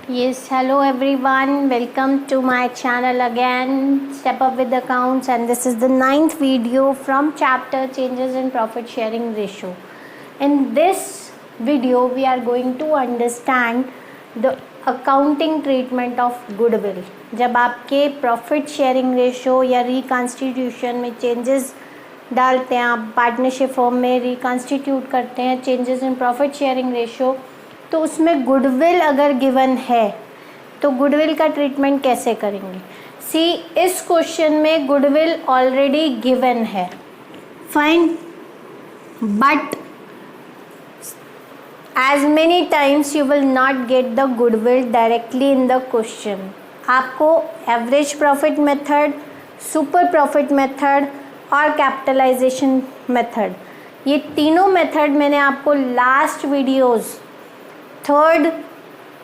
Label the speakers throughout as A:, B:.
A: Yes, hello everyone. Welcome to my channel again, Step Up with Accounts, and this is the 9th video from chapter Changes in Profit Sharing Ratio. In this video, we are going to understand the accounting treatment of goodwill. जब आपके profit sharing ratio या reconstitution में changes डालते हैं, आप partnership form में reconstitute करते हैं changes in profit sharing ratio, तो उसमें गुडविल अगर गिवन है तो गुडविल का ट्रीटमेंट कैसे करेंगे। सी, इस क्वेश्चन में गुडविल ऑलरेडी गिवन है, fine, but as many times you will not get the goodwill directly in the question. आपको average profit method, super profit method और कैपिटलाइजेशन मेथड, ये तीनों मेथड मैंने आपको last videos 3rd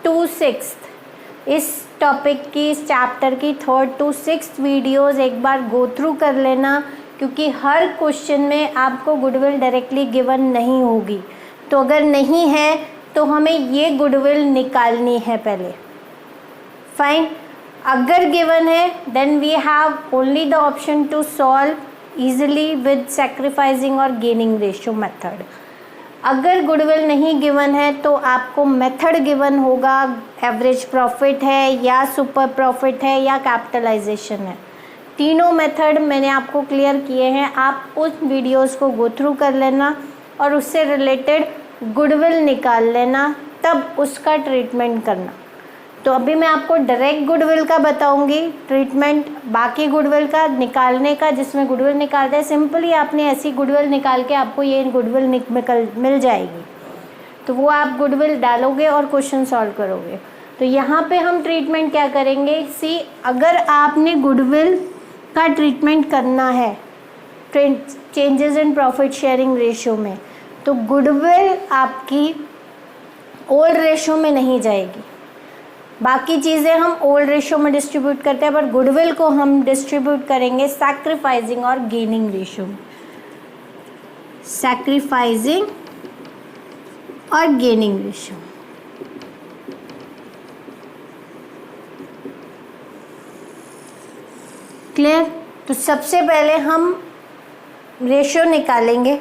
A: to 6th इस topic की, इस चैप्टर की 3rd to 6th वीडियोस एक बार गो थ्रू कर लेना, क्योंकि हर क्वेश्चन में आपको गुडविल डायरेक्टली गिवन नहीं होगी। तो अगर नहीं है तो हमें ये गुडविल निकालनी है पहले, फाइन। अगर गिवन है then we have only the option to solve easily with sacrificing और गेनिंग रेशियो मेथड। अगर गुडविल नहीं गिवन है तो आपको मेथड गिवन होगा, एवरेज प्रॉफिट है या सुपर प्रॉफिट है या कैपिटलाइजेशन है। तीनों मेथड मैंने आपको क्लियर किए हैं, आप उस वीडियोस को गो थ्रू कर लेना और उससे रिलेटेड गुडविल निकाल लेना, तब उसका ट्रीटमेंट करना। तो अभी मैं आपको डायरेक्ट गुडविल का बताऊंगी ट्रीटमेंट, बाकी गुडविल का निकालने का, जिसमें गुडविल निकालते हैं सिंपली आपने ऐसी गुडविल निकाल के आपको ये गुडविल मिल जाएगी, तो वो आप गुडविल डालोगे और क्वेश्चन सॉल्व करोगे। तो यहाँ पे हम ट्रीटमेंट क्या करेंगे, सी, अगर आपने गुडविल का ट्रीटमेंट करना है changes in profit sharing ratio में, तो गुडविल आपकी ओल्ड रेशियो में नहीं जाएगी। बाकी चीज़ें हम ओल्ड रेशियो में डिस्ट्रीब्यूट करते हैं, पर गुडविल को हम डिस्ट्रीब्यूट करेंगे सैक्रिफाइसिंग और गेनिंग रेशियो में, सैक्रिफाइसिंग और गेनिंग रेशियो। क्लियर? तो सबसे पहले हम रेशियो निकालेंगे।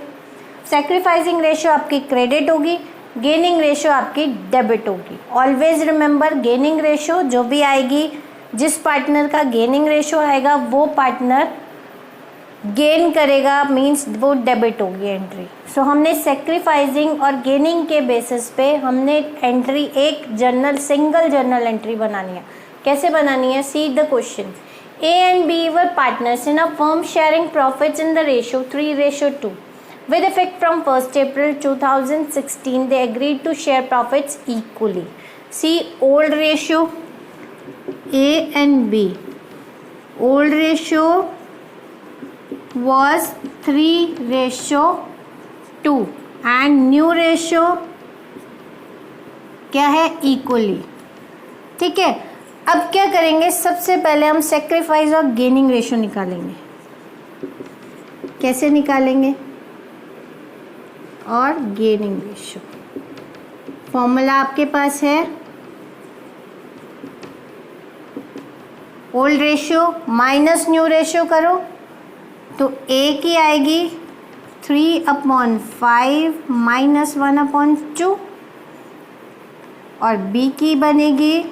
A: सैक्रिफाइसिंग रेशियो आपकी क्रेडिट होगी, गेनिंग रेशियो आपकी डेबिट होगी। ऑलवेज रिमेंबर, गेनिंग रेशियो जो भी आएगी, जिस पार्टनर का गेनिंग रेशियो आएगा वो पार्टनर गेन करेगा, मींस वो डेबिट होगी एंट्री। सो हमने सैक्रिफाइसिंग और गेनिंग के बेसिस पे हमने एंट्री एक जर्नल, सिंगल जर्नल एंट्री बनानी है। कैसे बनानी है, see the question. A and B were partners in a firm sharing profits in the ratio 3:2. With effect from 1st April 2016, they agreed to share profits equally. See, old ratio A and B. Old ratio was 3:2 and new ratio क्या है, equally. ठीक है, अब क्या करेंगे, सबसे पहले हम सैक्रिफाइस और गेनिंग रेशियो निकालेंगे। कैसे निकालेंगे, और गेनिंग रेशियो फॉर्मूला आपके पास है, old ratio minus new ratio करो तो ए की आएगी 3/5 - 1/2 और बी की बनेगी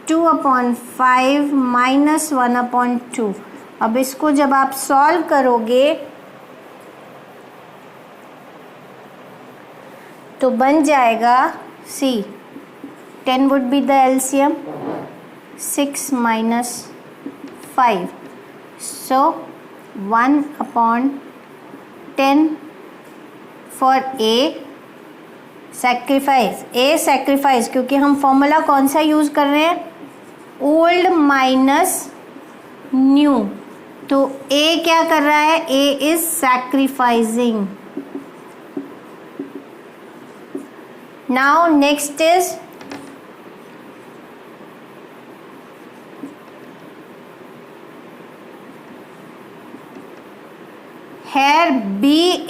A: 2/5 - 1/2। अब इसको जब आप सॉल्व करोगे तो बन जाएगा, सी, 10 would be the LCM, 6 - 5, so 1/10 for a sacrifice. A sacrifice, क्योंकि हम फॉर्मूला कौन सा यूज कर रहे हैं, ओल्ड माइनस न्यू, तो ए क्या कर रहा है, A is sacrificing. Now next is here B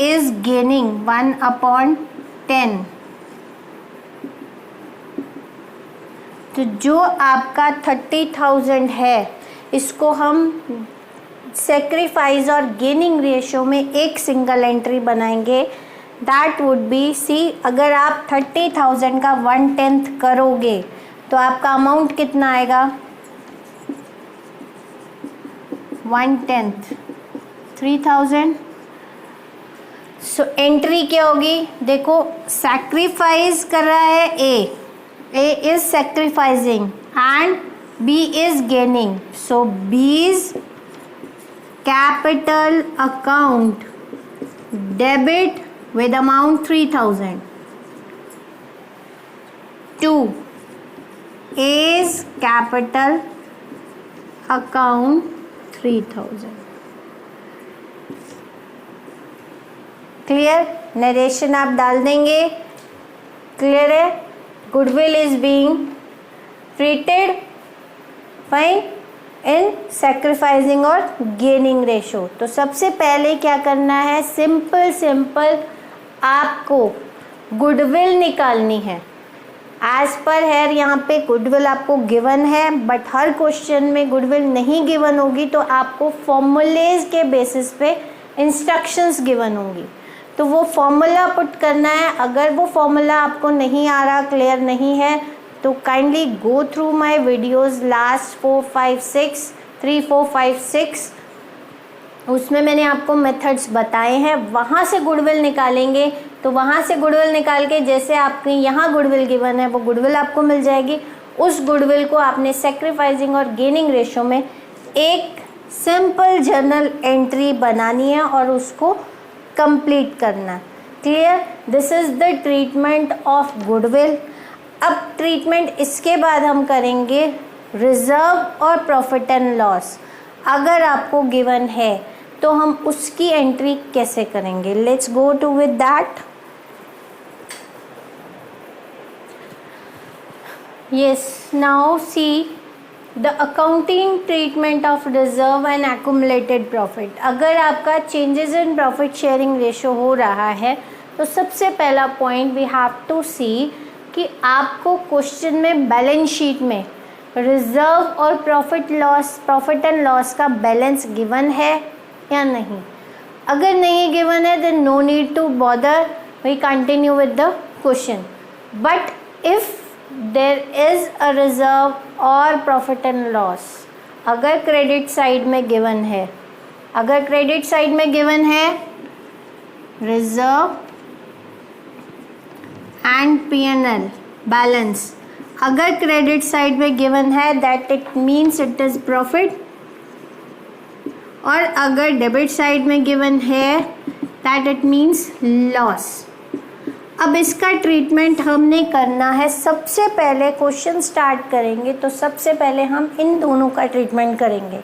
A: is gaining 1/10 तो जो आपका 30,000 है इसको हम सेक्रीफाइस और गेनिंग रेशियो में एक सिंगल एंट्री बनाएंगे। दैट वुड बी सी, अगर आप 30,000 का 1/10 करोगे तो आपका अमाउंट कितना आएगा? 1/10 3000। सो एंट्री क्या होगी? देखो सैक्रिफाइस कर रहा है A is sacrificing and B is gaining. So B's capital account debit with amount 3000 to A's capital account 3000। Clear? Narration आप डाल देंगे। क्लियर है? Goodwill is being treated fine in sacrificing और गेनिंग रेशो। तो सबसे पहले क्या करना है? सिंपल आपको गुडविल निकालनी है। एज पर है यहाँ पे गुडविल आपको गिवन है, बट हर क्वेश्चन में गुडविल नहीं गिवन होगी तो आपको फॉर्मूलेज के बेसिस पे इंस्ट्रक्शंस गिवन होंगी, तो वो फॉर्मूला पुट करना है। अगर वो फॉर्मूला आपको नहीं आ रहा, क्लियर नहीं है, तो kindly go through my videos last 4 5 6 3 4 5 6, उसमें मैंने आपको मेथड्स बताए हैं। वहाँ से गुडविल निकालेंगे तो वहाँ से गुडविल निकाल के जैसे आपने यहाँ गुडविल गिवन है वो गुडविल आपको मिल जाएगी। उस गुडविल को आपने सेक्रीफाइसिंग और गेनिंग रेशो में एक सिंपल जर्नल एंट्री बनानी है और उसको कंप्लीट करना। Clear? This is the treatment of goodwill. अब ट्रीटमेंट इसके बाद हम करेंगे रिजर्व और प्रॉफिट एंड लॉस। अगर आपको गिवन है तो हम उसकी एंट्री कैसे करेंगे? Let's go to with that. Yes, now see the accounting treatment of reserve and accumulated profit. अगर आपका changes in profit sharing ratio हो रहा है तो सबसे पहला point we have to see कि आपको क्वेश्चन में बैलेंस शीट में रिजर्व और प्रॉफिट एंड लॉस का बैलेंस गिवन है या नहीं। अगर नहीं गिवन है then no need to bother, we continue with the question. But if there is a reserve और प्रॉफिट एंड लॉस, अगर क्रेडिट साइड में गिवन है, अगर क्रेडिट साइड में गिवन है रिजर्व एंड P&L बैलेंस, अगर क्रेडिट साइड में given है that it means it is profit, और अगर डेबिट साइड में गिवन है दैट इट मीन्स लॉस। अब इसका ट्रीटमेंट हमने करना है। सबसे पहले क्वेश्चन स्टार्ट करेंगे तो सबसे पहले हम इन दोनों का ट्रीटमेंट करेंगे।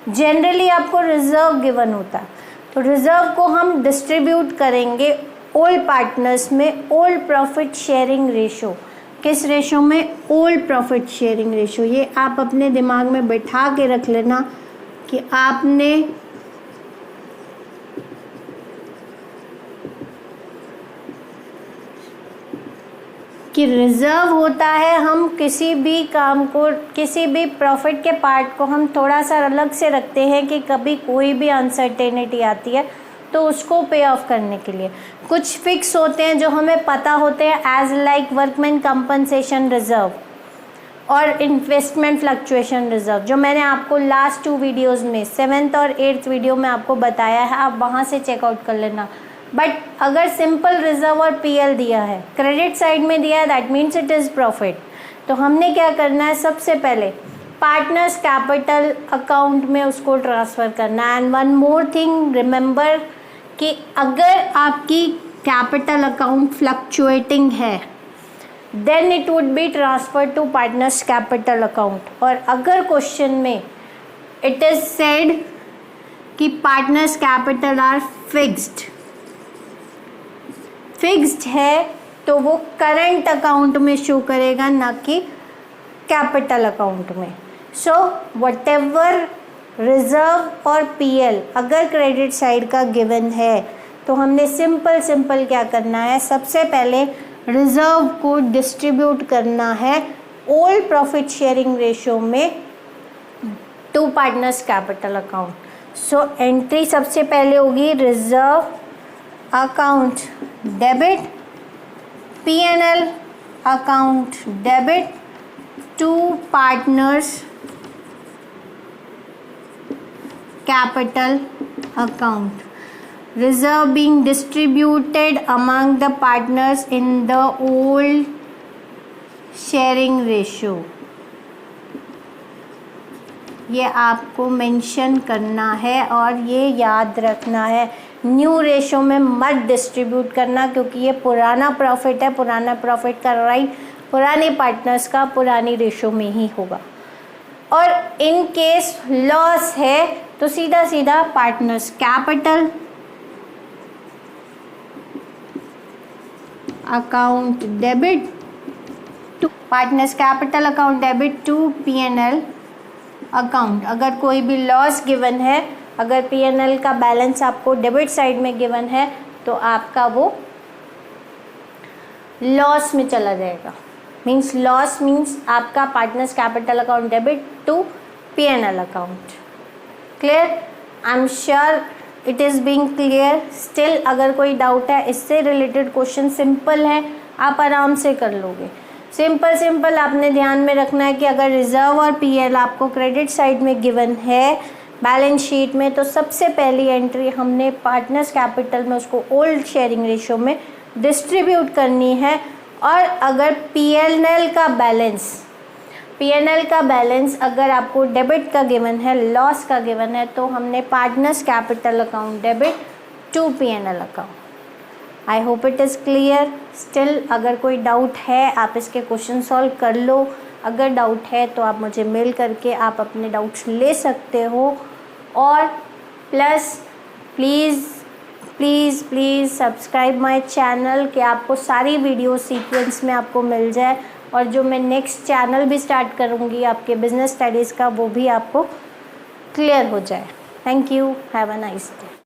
A: जनरली आपको रिजर्व गिवन होता, तो रिजर्व को हम डिस्ट्रीब्यूट करेंगे ओल्ड पार्टनर्स में ओल्ड प्रॉफिट शेयरिंग रेशो। किस रेशो में? Old profit sharing ratio. ये आप अपने दिमाग में बैठा के रख लेना कि आपने कि रिजर्व होता है, हम किसी भी काम को, किसी भी प्रॉफिट के पार्ट को हम थोड़ा सा अलग से रखते हैं कि कभी कोई भी अनसर्टेनिटी आती है तो उसको पे ऑफ करने के लिए। कुछ फिक्स होते हैं जो हमें पता होते हैं, as like workman compensation reserve और इन्वेस्टमेंट फ्लक्चुएशन रिजर्व, जो मैंने आपको लास्ट 2 वीडियोस में 7th और 8th वीडियो में आपको बताया है, आप वहाँ से चेकआउट कर लेना। बट अगर सिंपल रिजर्व और PL दिया है, क्रेडिट साइड में दिया है, that means it is profit. तो हमने क्या करना है? सबसे पहले पार्टनर्स कैपिटल अकाउंट में उसको ट्रांसफ़र करना। And one more thing remember कि अगर आपकी कैपिटल अकाउंट फ्लक्चुएटिंग है then it would be transfer to partners capital account. और अगर क्वेश्चन में इट इज सेड कि पार्टनर्स कैपिटल आर फिक्स्ड है तो वो करंट अकाउंट में शो करेगा, ना कि कैपिटल अकाउंट में। सो व्हाटएवर रिजर्व और PL अगर क्रेडिट साइड का गिवन है तो हमने सिंपल क्या करना है? सबसे पहले रिजर्व को डिस्ट्रीब्यूट करना है ओल्ड प्रॉफिट शेयरिंग रेशियो में to partners capital account. So entry सबसे पहले होगी reserve account debit, P&L account debit to partners capital account. Reserve being distributed among the partners in the old sharing ratio. ये आपको mention करना है और ये याद रखना है. न्यू रेशो में मत डिस्ट्रीब्यूट करना क्योंकि ये पुराना प्रॉफिट है. पुराना प्रॉफिट का राइट पुराने पार्टनर्स का पुरानी रेशो में ही होगा. और इन केस लॉस है तो सीधा सीधा partners capital account debit to partners capital account debit to P&L account. अगर कोई भी लॉस गिवन है, अगर P&L का बैलेंस आपको डेबिट साइड में गिवन है तो आपका वो लॉस में चला जाएगा. मीन्स लॉस मीन्स आपका partners capital account debit to P&L account. Clear? I am sure it is being clear. Still अगर कोई डाउट है, इससे रिलेटेड क्वेश्चन सिंपल है, आप आराम से कर लोगे. सिंपल आपने ध्यान में रखना है कि अगर रिजर्व और PL आपको क्रेडिट साइड में गिवन है बैलेंस शीट में, तो सबसे पहली एंट्री हमने पार्टनर्स कैपिटल में उसको ओल्ड शेयरिंग रेशियो में डिस्ट्रीब्यूट करनी है. और अगर P&L का बैलेंस अगर आपको डेबिट का गिवन है, लॉस का गिवन है, तो हमने partners capital account debit to P&L account. I hope it is clear. Still अगर कोई डाउट है आप इसके क्वेश्चन सॉल्व कर लो. अगर डाउट है तो आप मुझे मेल करके आप अपने डाउट्स ले सकते हो. और plus please subscribe my channel कि आपको सारी वीडियो सीक्वेंस में आपको मिल जाए. और जो मैं नेक्स्ट चैनल भी स्टार्ट करूँगी आपके बिजनेस स्टडीज़ का, वो भी आपको क्लियर हो जाए. Thank you. Have a nice day.